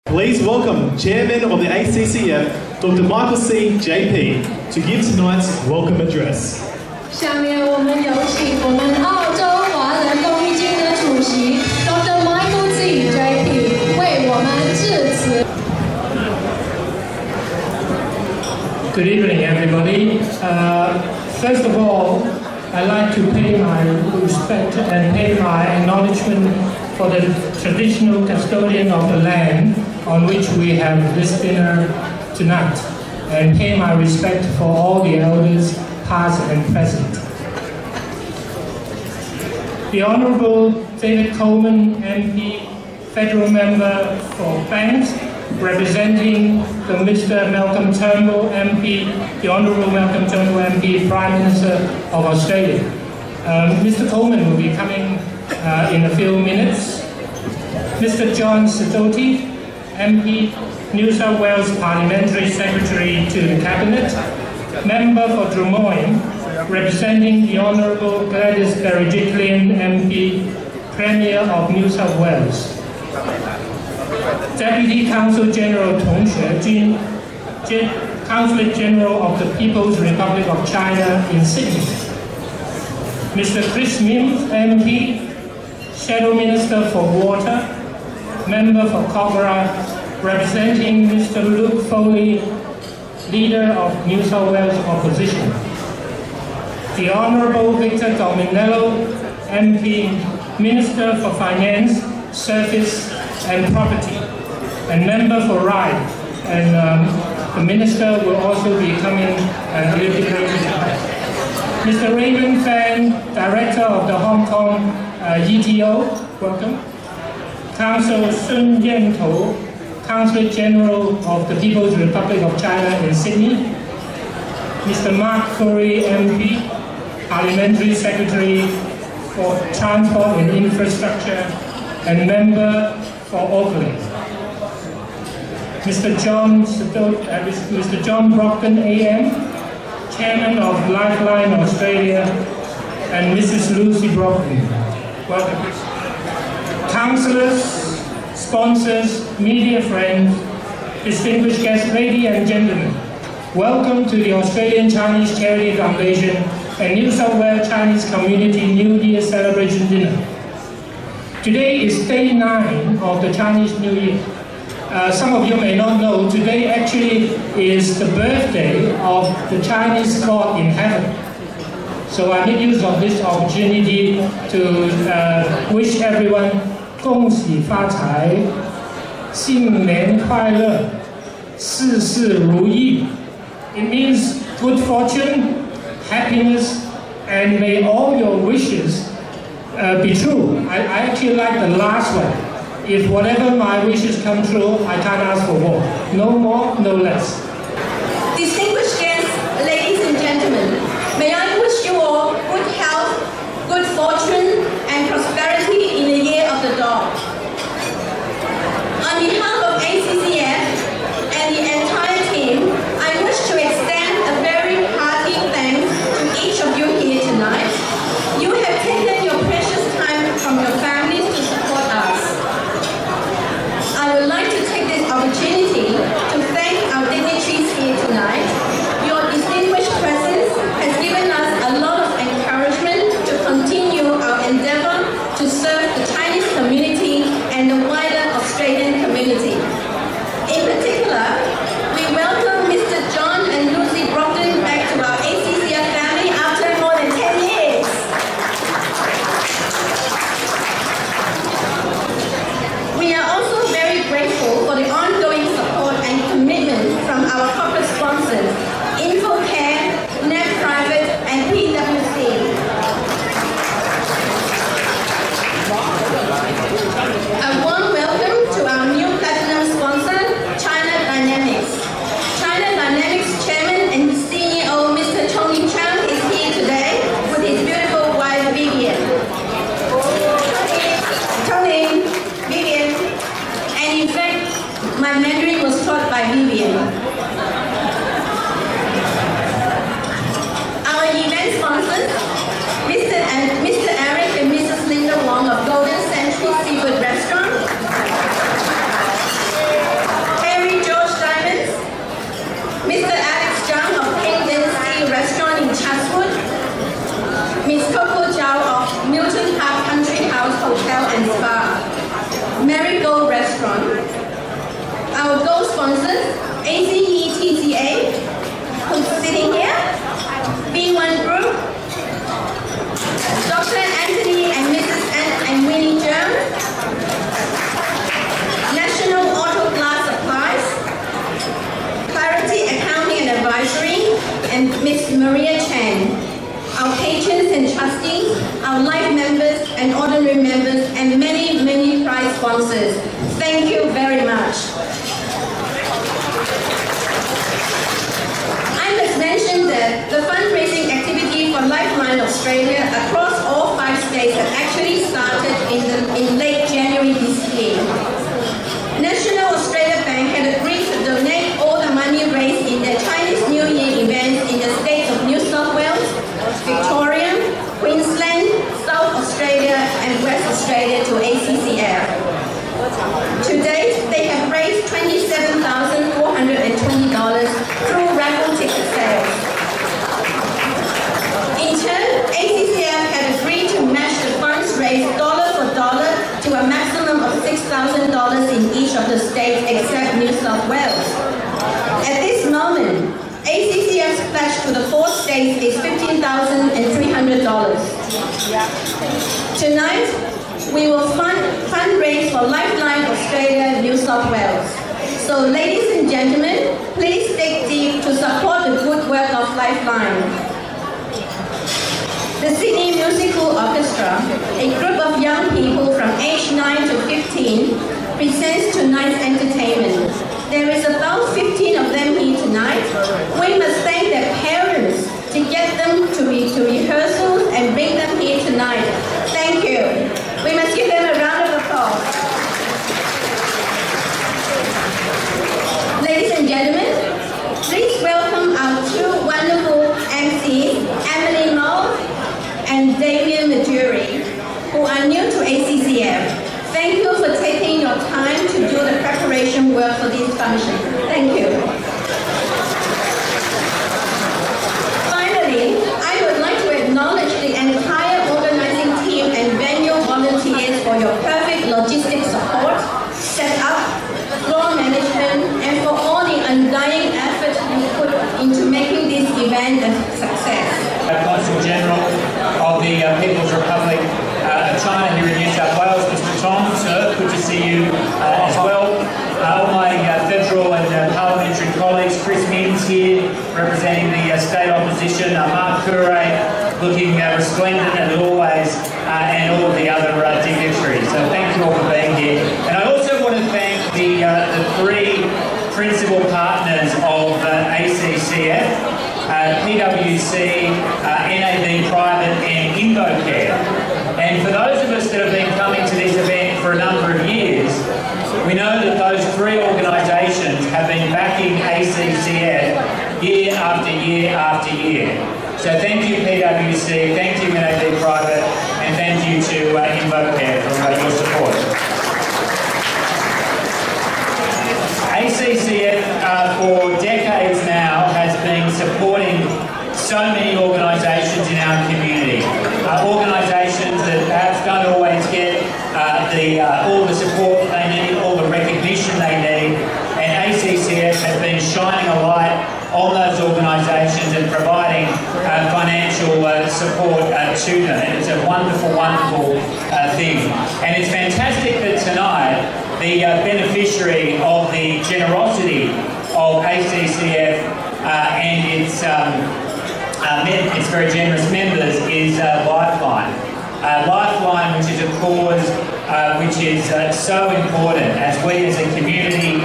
Please welcome Chairman of the ACCF, Dr. Michael C. JP, to give tonight's welcome address. 下面我们有请我们澳洲华人公益金的主席 Dr. Michael C. JP 为我们致辞。Good evening, everybody. First of all, I'd like to pay my respect and pay my acknowledgement for the traditional custodian of the land on which we have this dinner tonight, and pay my respect for all the elders, past and present. The Honourable David Coleman, MP, Federal Member for Banks, representing the Mr. Malcolm Turnbull, MP, the Honourable Malcolm Turnbull, MP, Prime Minister of Australia. Mr. Coleman will be coming in a few minutes. Mr. John Sidoti, MP, New South Wales Parliamentary Secretary to the Cabinet, Member for Drummoyne, representing the Honourable Gladys Berejiklian, MP, Premier of New South Wales. Deputy Consul General Tong Xuejun, Consulate General of the People's Republic of China in Sydney. Mr. Chris Mims, MP, Shadow Minister for Water, Member for Cogra, representing Mr. Luke Foley, Leader of New South Wales Opposition. The Honourable Victor Dominello, MP, Minister for Finance, Service and Property, and Member for Rye. And the Minister will also be coming a little bit later tonight. Mr. Raymond Fan, Director of the Hong Kong ETO, welcome. Council Sun Yantou, Consulate General of the People's Republic of China in Sydney. Mr. Mark Curry, MP, Parliamentary Secretary for Transport and Infrastructure and Member for Auckland. Mr. John Brockton, AM, Chairman of Lifeline Australia, and Mrs. Lucy Brockton. Welcome. Councillors, sponsors, media friends, distinguished guests, ladies and gentlemen, welcome to the Australian Chinese Charity Foundation and New South Wales Chinese Community New Year Celebration Dinner. Today is day 9 of the Chinese New Year. Some of you may not know, today actually is the birthday of the Chinese God in heaven. So I make use of this opportunity to wish everyone 恭喜发财，新年快乐，事事如意. It means good fortune, happiness, and may all your wishes be true. I actually like the last one. If whatever my wishes come true, I can't ask for more. No more, no less. Distinguished guests, ladies and gentlemen, may I wish you all good health, good fortune, and prosperity in the year of the dog. On behalf of ACCF and the entire team, I wish to extend a very hearty thanks to each of you here tonight. You have taken your precious time from your families to support us. I would like to take this opportunity to thank our dignitaries in Chatswood, Miss Coco Chow of Milton Park Country House Hotel and Spa, Marigold Restaurant. Our gold sponsors, ACE TCA, who's sitting here, B1 Group, Dr. Anthony and Mrs. and Winnie Jones, National Auto Glass Supplies, Clarity Accounting and Advisory, and Miss Maria Chan, our patrons and trustees, our life members and ordinary members, and many, many prize sponsors. Thank you very much. I must mention that the fundraising activity for Lifeline Australia across all 5 states had actually started in late January this year. National Australia Bank had agreed to donate all the money raised in their Chinese New Year events in the states of New South Wales, Victoria, Queensland, South Australia and West Australia to ACCF. To date, they have raised $27,420 through raffle ticket sales. In turn, ACCF had agreed to match the funds raised dollar for dollar to a maximum of $6,000 in each of the states except New South Wales. At this moment, ACCF's pledge to the 4 states is $15,300. Tonight, we will fundraise for Lifeline Australia, New South Wales. So ladies and gentlemen, please dig deep to support the good work of Lifeline. The Sydney Musical Orchestra, a group of young people from age 9 to 15, presents tonight's entertainment. There is about 15 of them here tonight. We must thank their parents to get them to rehearsals and bring them here tonight. Thank you. We must give them a round of applause. Ladies and gentlemen, please welcome our 2 wonderful MCs, Emily Moe and Damien Majuri, who are new to ACCF. Thank you for taking your time to do the preparation work for this function. Thank you. Finally, I would like to acknowledge the entire organizing team and venue volunteers for your perfect logistics support, setup, floor management, and for all the undying effort you put into making this event a success. Consul General of the People's Republic of China here in New South Wales, Mr. Tom, sir, good to see you as well. All my federal and parliamentary colleagues, Chris Minns here representing the state opposition, Mark Curray looking resplendent as always, and all of the other dignitaries. So thank you all for being here. And I also want to thank the 3 principal partners of ACCF, PwC, NAB Private and InvoCare. And for those of us that have been coming to this event for a number of years, we know that those 3 organisations have been backing ACCF year after year after year. So thank you PwC, thank you NAB Private, and thank you to InvoCare for your support. ACCF for decades now has been supporting so many organisations in our community. Organisations that perhaps don't always get all the support they need, all the recognition they need, and ACCF has been shining a light on those organisations and providing financial support to them. And it's a wonderful, wonderful thing. And it's fantastic that tonight the beneficiary of the generosity of ACCF and its very generous members is Lifeline. Lifeline, which is a cause which is so important as we as a community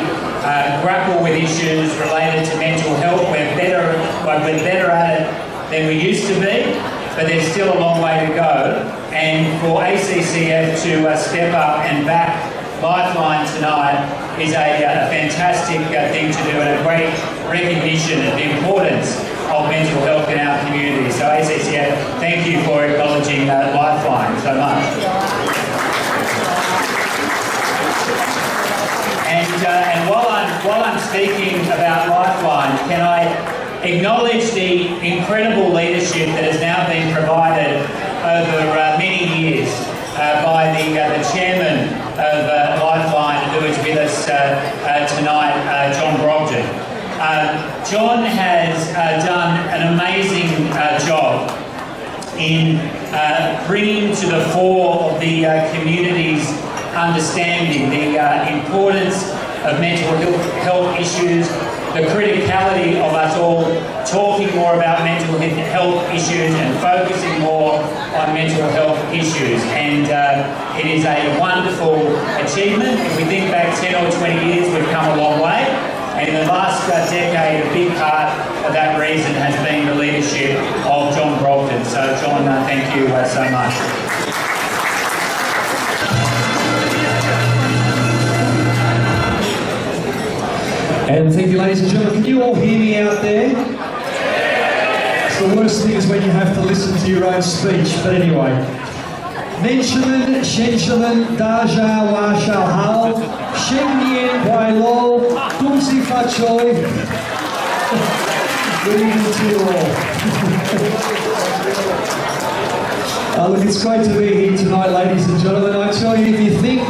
grapple with issues related to mental health. We're better at it than we used to be, but there's still a long way to go. And for ACCF to step up and back Lifeline tonight is a fantastic thing to do, and a great recognition of the importance of mental health in our community. So ACCF, thank you for acknowledging Lifeline so much. And while I'm speaking about Lifeline, can acknowledge the incredible leadership that has now been provided over many years by the chairman of Lifeline, who is with us tonight, John Brogden. John has done an amazing job in bringing to the fore of the community's understanding the importance of mental health issues, the criticality of us all talking more about mental health issues and focusing more on mental health issues. And it is a wonderful achievement. If we think back 10 or 20 years, we've come a long way. And in the last decade, a big part of that reason has been the leadership of John Brogden. So John, thank you so much. And thank you, ladies and gentlemen. Can you all hear me out there? It's the worst thing is when you have to listen to your own speech. But anyway. Mentionin, Shenshalin, Daja, Washao Hao, Shengnien, Wailo, Dumsi Fachoy. Good evening to you all. Look, it's great to be here tonight, ladies and gentlemen. I tell you, if you think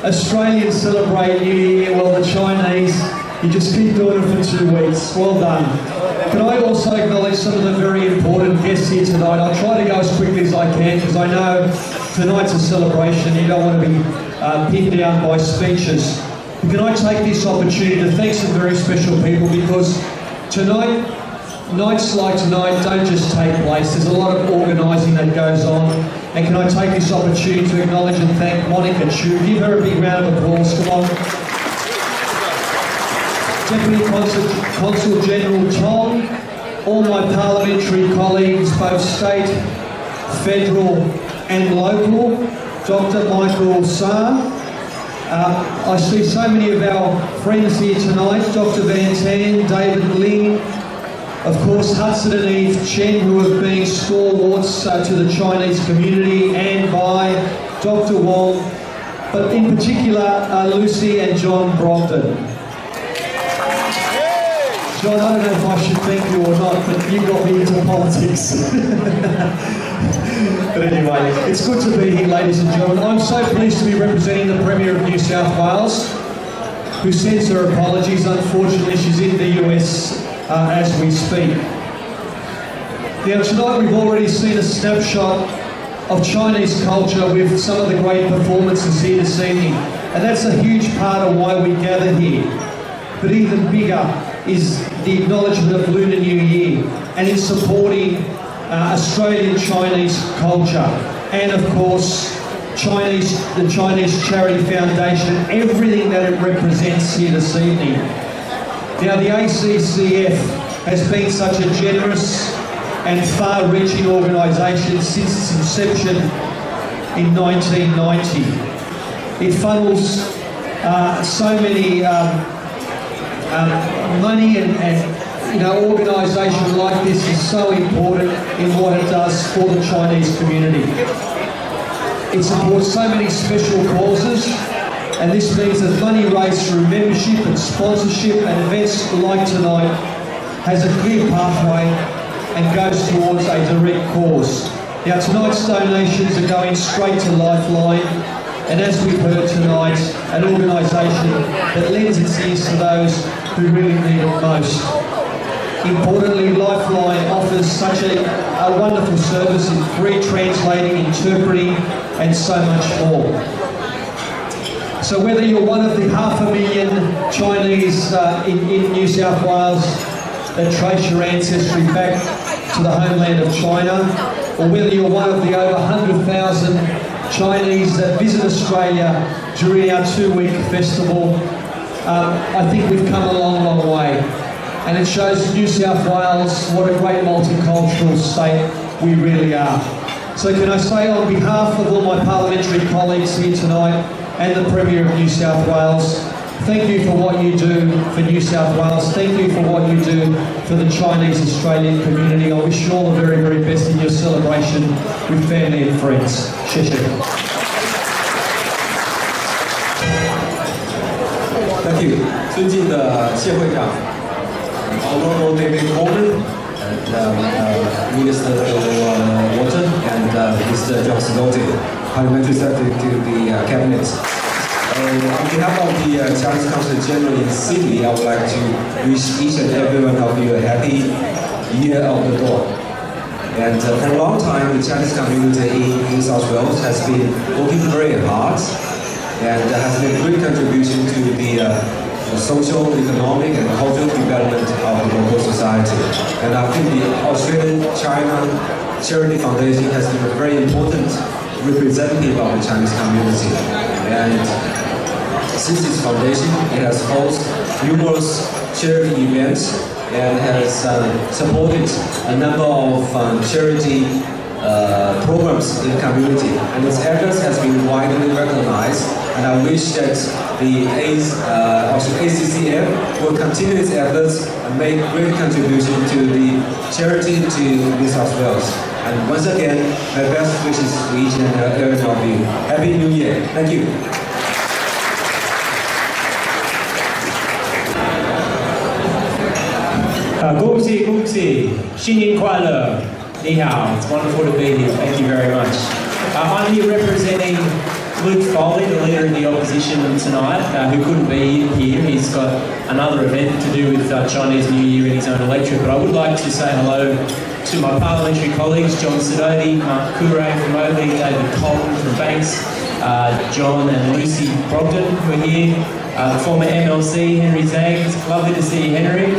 Australians celebrate New Year, well, the Chinese, you just keep doing it for 2 weeks. Well done. Can I also acknowledge some of the very important guests here tonight? I'll try to go as quickly as I can because I know tonight's a celebration. You don't want to be pinned down by speeches. But can I take this opportunity to thank some very special people because tonight, nights like tonight don't just take place. There's a lot of organising that goes on. And can I take this opportunity to acknowledge and thank Monica Chu. Give her a big round of applause. Come on. Deputy Consul General Tom, all my parliamentary colleagues, both state, federal and local, Dr. Michael Saar. I see so many of our friends here tonight, Dr. Van Tan, David Ling, of course Hudson and Eve Chen, who have been stalwarts to the Chinese community, and by Dr. Wong, but in particular Lucy and John Brogden. John, I don't know if I should thank you or not, but you got me into politics. But anyway, it's good to be here, ladies and gentlemen. I'm so pleased to be representing the Premier of New South Wales, who sends her apologies. Unfortunately, she's in the US as we speak. Now, tonight we've already seen a snapshot of Chinese culture with some of the great performances here this evening. And that's a huge part of why we gather here. But even bigger is the acknowledgement of Lunar New Year and in supporting Australian Chinese culture and of course the Chinese Charity Foundation, everything that it represents here this evening. Now the ACCF has been such a generous and far-reaching organisation since its inception in 1990. It funnels so many money and organisation like this is so important in what it does for the Chinese community. It supports so many special causes, and this means that money raised through membership and sponsorship and events like tonight has a clear pathway and goes towards a direct cause. Now tonight's donations are going straight to Lifeline, and as we've heard tonight, an organisation that lends its ears to those who really need it most. Importantly, Lifeline offers such a wonderful service in free translating, interpreting and so much more. So whether you're one of the 500,000 Chinese in New South Wales that trace your ancestry back to the homeland of China, or whether you're one of the over 100,000 Chinese that visit Australia during our 2-week festival, I think we've come a long, long way. And it shows New South Wales what a great multicultural state we really are. So can I say on behalf of all my parliamentary colleagues here tonight and the Premier of New South Wales, thank you for what you do for New South Wales. Thank you for what you do for the Chinese Australian community. I wish you all the very, very best in your celebration with family and friends. Xie xie. Thank you，尊敬的谢会长， Honorable David Coleman, and Minister for Water, and Mr. John Sinotti, Parliamentary Secretary to the Cabinet. On behalf of the Chinese Consul General in Sydney, I would like to wish each and every one of you a happy Year of the Dog. And for a long time, the Chinese community in New South Wales has been working very hard and has made a great contribution to the social, economic and cultural development of the local society. And I think the Australian-China Charity Foundation has been a very important representative of the Chinese community. And since its foundation, it has hosted numerous charity events and has supported a number of charity programs in the community. And its efforts has been widely recognized, and I wish that the ACCF will continue its efforts and make great contribution to the charity to New South Wales. And once again, my best wishes to each and every one of you. Happy New Year. Thank you. Gongxi, 新年快乐, Ni hao. It's wonderful to be here. Thank you very much. I'm here representing Luke Foley, the leader of the opposition tonight, who couldn't be here. He's got another event to do with Chinese New Year in his own electorate. But I would like to say hello to my parliamentary colleagues, John Sidoti, Mark Couré from Oakley, David Colton from Banks, John and Lucy Brogden, who are here, the former MLC, Henry Zhang. Lovely to see you, Henry.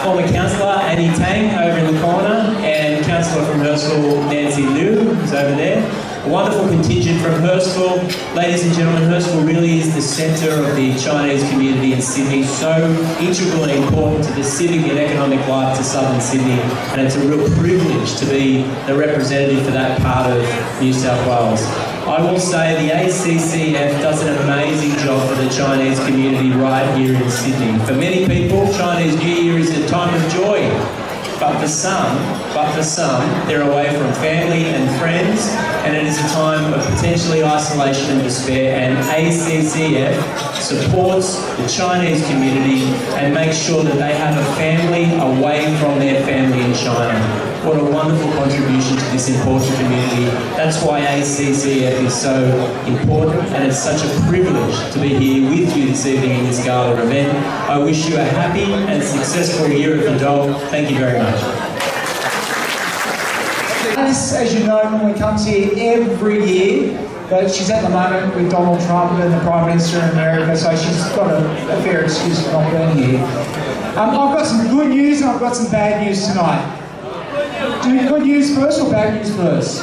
Former councillor Annie Tang over in the corner, and councillor from Hurstville Nancy Liu, who's over there. A wonderful contingent from Hurstville. Ladies and gentlemen, Hurstville really is the centre of the Chinese community in Sydney, so integral and important to the civic and economic life to southern Sydney, and it's a real privilege to be the representative for that part of New South Wales. I will say the ACCF does an amazing job for the Chinese community right here in Sydney. For many people, Chinese New Year is a time of joy, but for some, they're away from family and friends, and it is a time of potentially isolation and despair, and ACCF supports the Chinese community and makes sure that they have a family away from their family in China. What a wonderful contribution to this important community. That's why ACCF is so important, and it's such a privilege to be here with you this evening in this gala event. I wish you a happy and successful Year of the Dog. Thank you very much. Alice, as you know, normally comes here every year, but she's at the moment with Donald Trump and the Prime Minister in America, so she's got a fair excuse for not being here. I've got some good news and I've got some bad news tonight. Do good news first or bad news first?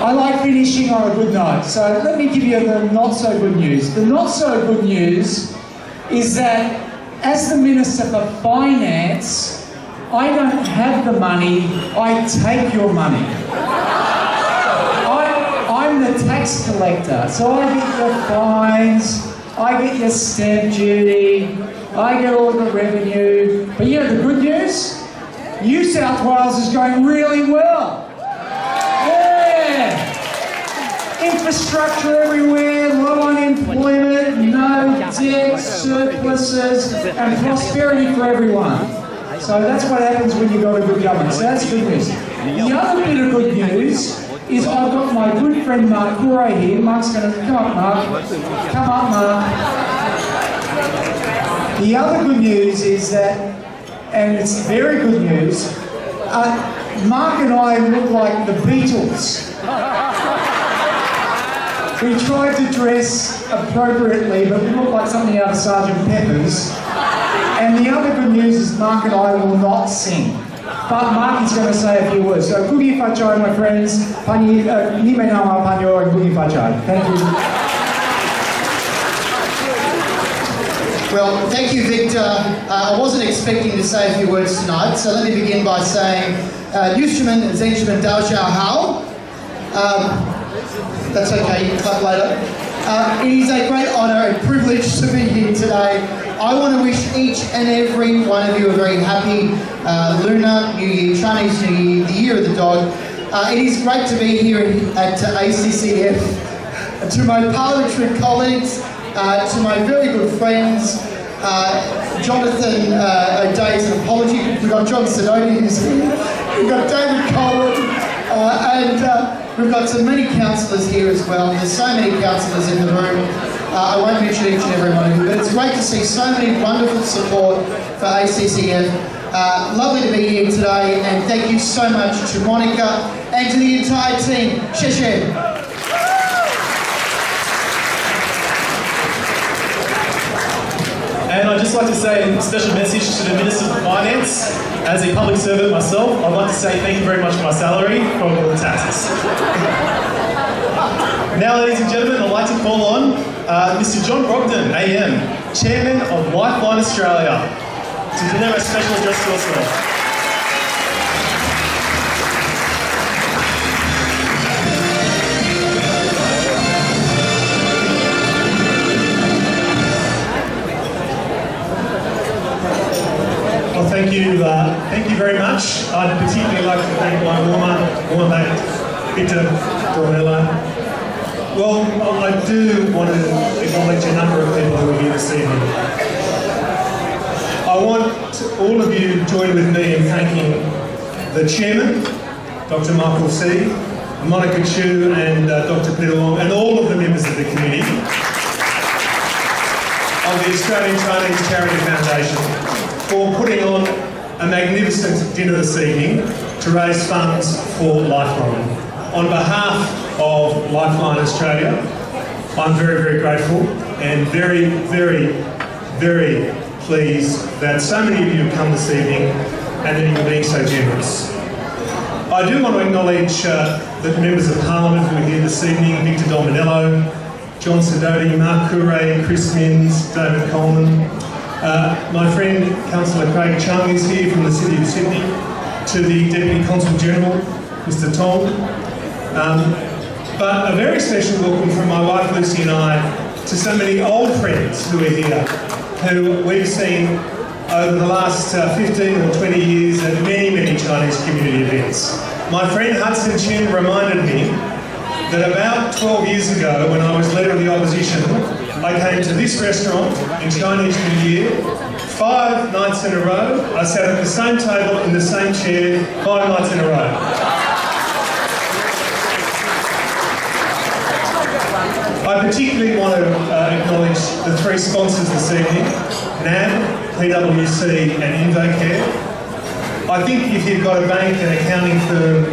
I like finishing on a good note, so let me give you the not so good news. The not so good news is that as the Minister for Finance, I don't have the money, I take your money. I'm the tax collector, so I get your fines, I get your stamp duty, I get all the revenue. But you know the good news? New South Wales is going really well. Yeah! Infrastructure everywhere, low unemployment, no debt, surpluses, and prosperity for everyone. So that's what happens when you've got a good government. So that's good news. The other bit of good news is I've got my good friend Mark Couré here. Mark's going to come up, Mark. Come up, Mark. The other good news is that, and it's very good news, Mark and I look like the Beatles. We tried to dress appropriately, but we look like something out of Sgt. Pepper's. And the other good news is Mark and I will not sing. But Mark is going to say a few words. So, Gugi Fachai, my friends. Pani, Nime Nama Panyo and Gugi Fachai. Thank you. Well, thank you, Victor. I wasn't expecting to say a few words tonight, so let me begin by saying, Yushman Zenshiman Dao Xiao Hao. That's okay, you can clap later. It is a great honour and privilege to be here today. I want to wish each and every one of you a very happy Lunar New Year, Chinese New Year, the Year of the Dog. It is great to be here at ACCF. To my parliamentary colleagues, to my very good friends, Jonathan O'Day's an apology. We've got John Sidoti who's here. We've got David Coleman, and we've got so many councillors here as well. There's so many councillors in the room. I won't mention each and every one of you, but it's great to see so many wonderful support for ACCF. Lovely to be here today, and thank you so much to Monica and to the entire team. Sheshe. And I'd just like to say a special message to the Minister for Finance. As a public servant myself, I'd like to say thank you very much for my salary from all the taxes. Now, ladies and gentlemen, I'd like to call on Mr. John Brogden, AM, Chairman of Lifeline Australia, to deliver a special address to us all. Well, thank you very much. I'd particularly like to thank my warmer mate, Victor Dormello. Well, I do want to acknowledge a number of people who are here this evening. I want all of you to join with me in thanking the Chairman, Dr. Michael C., Monica Chu and Dr. Peter Long, and all of the members of the committee of the Australian Chinese Charity Foundation for putting on a magnificent dinner this evening to raise funds for Lifeline. On behalf of Lifeline Australia, I'm very, very grateful and very, very, very pleased that so many of you have come this evening and that you're being so generous. I do want to acknowledge the members of Parliament who are here this evening: Victor Dominello, John Sidoti, Mark Coure, Chris Minns, David Coleman. My friend Councillor Craig Chung is here from the City of Sydney, to the Deputy Consul General, Mr. Tong. But a very special welcome from my wife Lucy and I to so many old friends who are here, who we've seen over the last 15 or 20 years at many, many Chinese community events. My friend Hudson Chin reminded me that about 12 years ago, when I was leader of the opposition, I came to this restaurant in Chinese New Year, 5 nights in a row. I sat at the same table in the same chair 5 nights in a row. I particularly want to acknowledge the 3 sponsors this evening: NAB, PwC and InvoCare. I think if you've got a bank, an accounting firm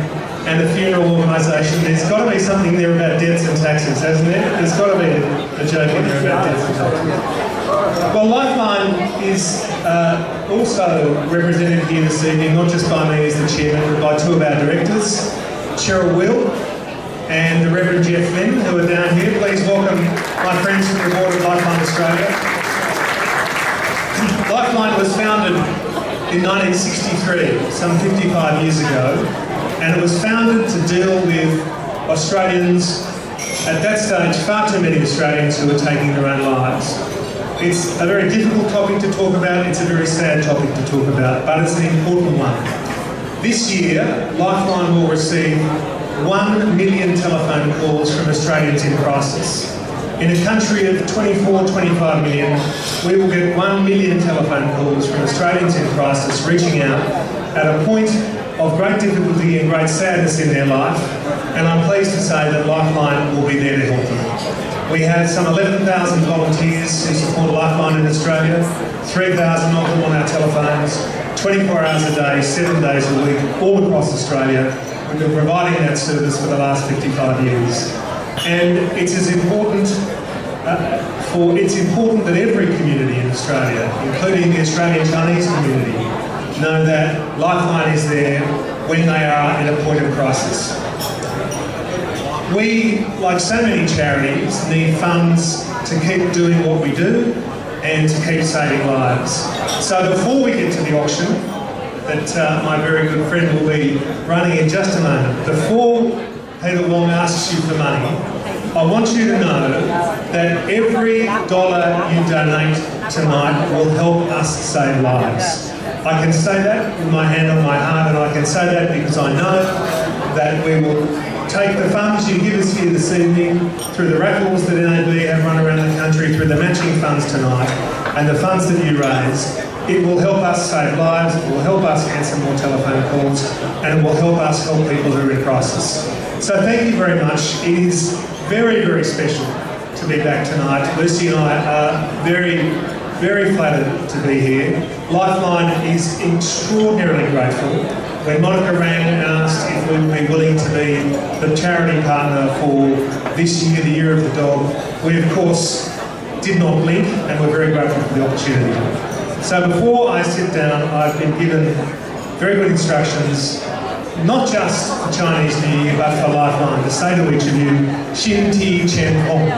and a funeral organisation, there's got to be something there about debts and taxes, hasn't there? There's got to be a joke in there about debts and taxes. Well, Lifeline is also represented here this evening, not just by me as the chairman, but by 2 of our directors, Cheryl Will and the Reverend Jeff Lynn, who are down here. Please welcome my friends from the board of Lifeline Australia. Lifeline was founded in 1963, some 55 years ago, and it was founded to deal with Australians, at that stage far too many Australians who were taking their own lives. It's a very difficult topic to talk about, it's a very sad topic to talk about, but it's an important one. This year, Lifeline will receive 1 million telephone calls from Australians in crisis. In a country of 24-25 million, we will get 1 million telephone calls from Australians in crisis reaching out at a point of great difficulty and great sadness in their life, and I'm pleased to say that Lifeline will be there to help them. We have some 11,000 volunteers who support Lifeline in Australia, 3,000 of them on our telephones, 24 hours a day, 7 days a week, all across Australia. We've been providing that service for the last 55 years. And it's as important it's important that every community in Australia, including the Australian Chinese community, know that Lifeline is there when they are in a point of crisis. We, like so many charities, need funds to keep doing what we do and to keep saving lives. So before we get to the auction that my very good friend will be running in just a moment, before Peter Long asks you for money, I want you to know that every dollar you donate tonight will help us save lives. I can say that with my hand on my heart, and I can say that because I know that we will take the funds you give us here this evening through the raffles that NAB have run around the country, through the matching funds tonight, and the funds that you raise. It will help us save lives, it will help us answer more telephone calls, and it will help us help people who are in crisis. So thank you very much. It is very, very special to be back tonight. Lucy and I are very, very flattered to be here. Lifeline is extraordinarily grateful. When Monica rang and asked if we would be willing to be the charity partner for this year, the Year of the Dog, we of course did not blink, and we're very grateful for the opportunity. So before I sit down, I've been given very good instructions, not just for Chinese New Year, but for Lifeline, to say to each of you, Xin Ti Chen Hong.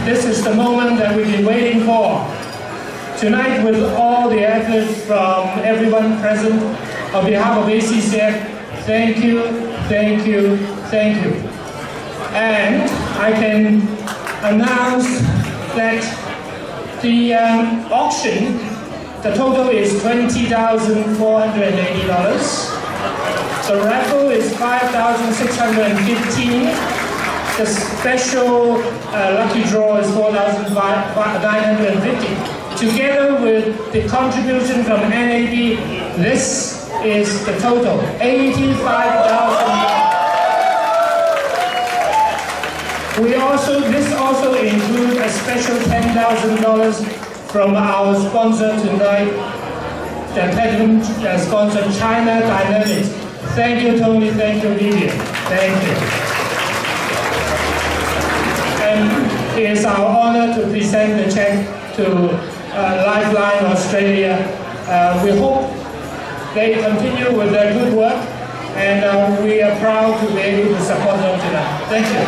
This is the moment that we've been waiting for. Tonight, with all the efforts from everyone present, on behalf of ACCF, thank you, thank you, thank you. And I can announce that the auction, the total is $20,480. The raffle is $5,615. The special lucky draw is $4,950. Together with the contribution from NAB, this is the total, $85,000. This also includes a special $10,000 from our sponsor tonight, the platinum sponsor, China Dynamics. Thank you, Tony. Thank you, Vivian. Thank you. And it is our honor to present the check to Lifeline Australia. We hope they continue with their good work, and we are proud to be able to support them tonight. Thank you.